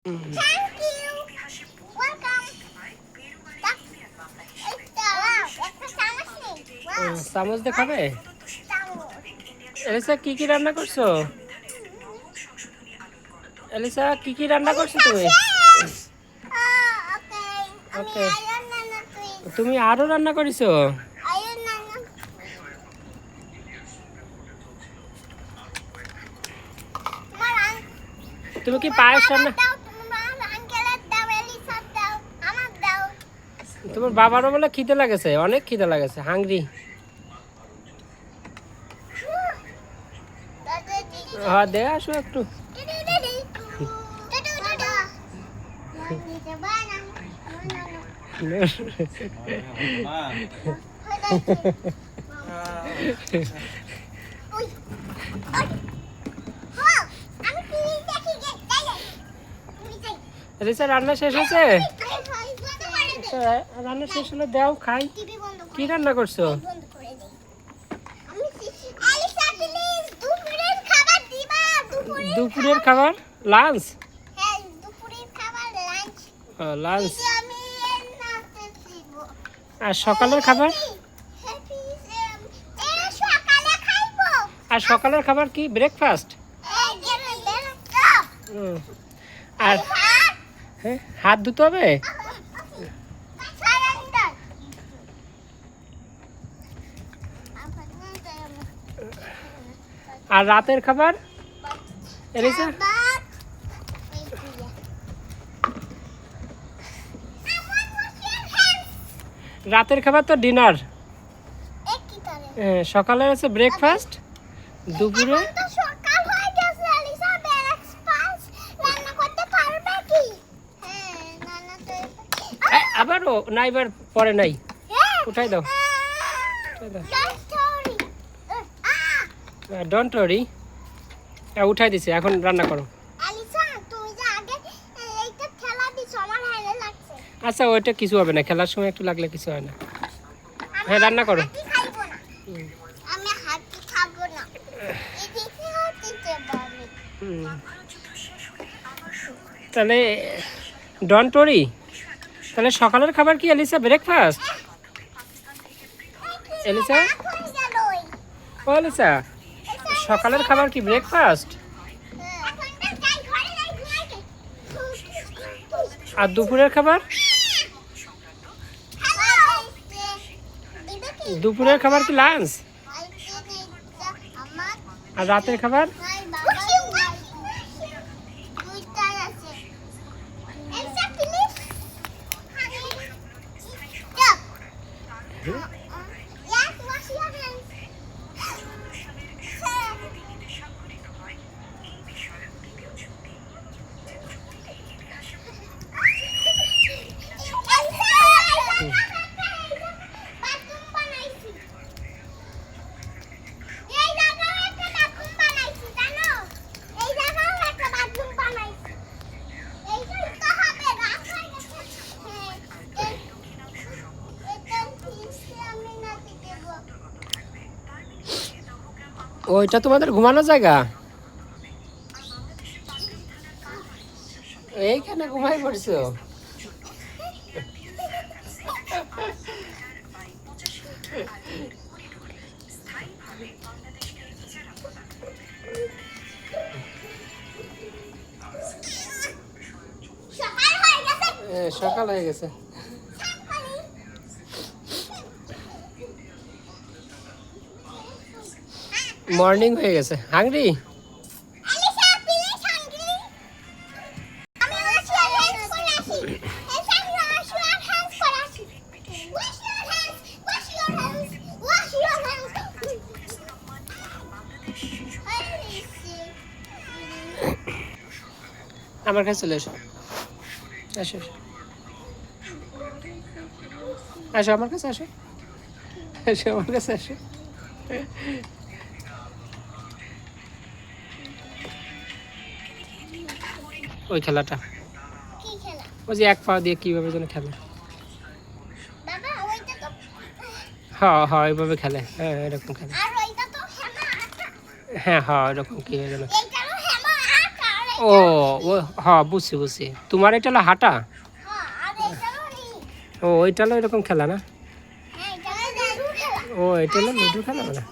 Thank you. Welcome. চামচ দিয়ে খাবে? এলিসা কি কি রান্না করছো? এলিসা কি কি রান্না করছো তুমি? ওকে, তুমি আরো রান্না করেছো? তুমি কি পায়েস রান্না? তোমার বাবারও বলে খিদে লাগেছে, অনেক খিদে লাগেছে, হাংরি। হ্যাঁ, দে আসো একটু। এলিসা রান্না শেষ হয়েছে? রান্না শেষ হলে দাও খাই। কি রান্না করছো? দুপুরের খাবার লাঞ্চ? লাঞ্চ আর সকালের খাবার? আর সকালের খাবার কি ব্রেকফাস্ট? আর হ্যাঁ, হাত ধুতে হবে? আর রাতের খাবার এলিসা? রাতের খাবার তো ডিনার। সকালে আছে ব্রেকফাস্ট, দুপুরে আবারও না, এবার পরে নাই, উঠাই দাও। ডোন্ট ওয়ারি, উঠাই দিছে, এখন রান্না করো। আচ্ছা, ওইটা কিছু হবে না, খেলার সময় একটু লাগলে কিছু হয় না। হ্যাঁ, রান্না করো। তাহলে ডোন্ট ওয়ারি, তাহলে সকালের খাবার কি এলিসা ব্রেকফাস্ট? এলিসা, ও এলিসা, সকালের খাবার কি ব্রেকফাস্ট? আর দুপুরের খাবার? দুপুরের খাবার কি লাঞ্চ? আর রাতের খাবার? ওইটা তোমাদের ঘুমানোর জায়গা? এইখানে ঘুমাই পড়ছো? সকাল হয়ে গেছে। মর্নিং হয়ে গেছে। হাংরি? আমার কাছে চলে এসো, আসো আসো আমার কাছে, আসো আসো আমার কাছে, আসো। ওই খেলাটা, ওই যে এক পা দিয়ে কিভাবে যেন খেলে। হ্যাঁ হ্যাঁ, ওইভাবে খেলে। হ্যাঁ, এরকম খেলে। হ্যাঁ হ্যাঁ, এরকম কি যেন। ও ও হ্যাঁ বুঝছি বুঝছি, তোমার এটা হলো হাঁটা। হ্যাঁ, আর এটা হলো নি। ও এটা হলো এরকম খেলা না? হ্যাঁ, এটা হলো লুডো খেলা। ও এটা হলো লুডো খেলা না?